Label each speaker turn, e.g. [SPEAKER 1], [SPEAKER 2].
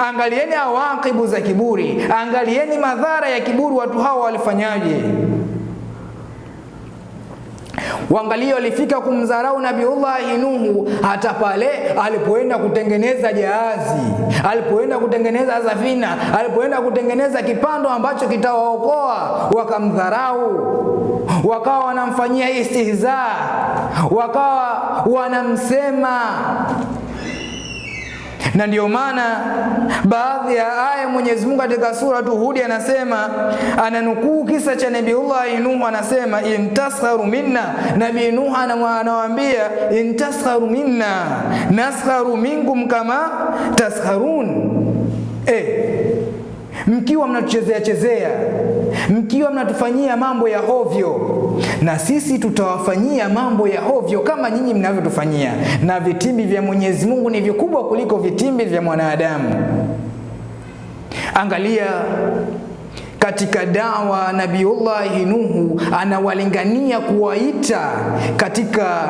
[SPEAKER 1] Angalieni awaqibu za kiburi, angalieni madhara ya kiburi. Watu hawa walifanyaje? Waangalie, walifika kumdharau Nabiullahi Nuhu hata pale alipoenda kutengeneza jahazi, alipoenda kutengeneza safina, alipoenda kutengeneza kipando ambacho kitawaokoa, wakamdharau, wakawa wanamfanyia istihza, wakawa wanamsema. Na ndio maana baadhi ya aya Mwenyezi Mungu katika sura Hud anasema, ananukuu kisa cha Nabiullahi Nuhu, anasema intasharu minna. Nabii Nuhu anawaambia intasharu minna naskharu minkum kama taskharun. Mkiwa mnatuchezea, mkiwa mnatufanyia mambo ya hovyo, na sisi tutawafanyia mambo ya hovyo kama nyinyi mnavyotufanyia. Na vitimbi vya Mwenyezi Mungu ni vikubwa kuliko vitimbi vya mwanadamu. Angalia katika dawa Nabiullahi Nuhu anawalingania kuwaita katika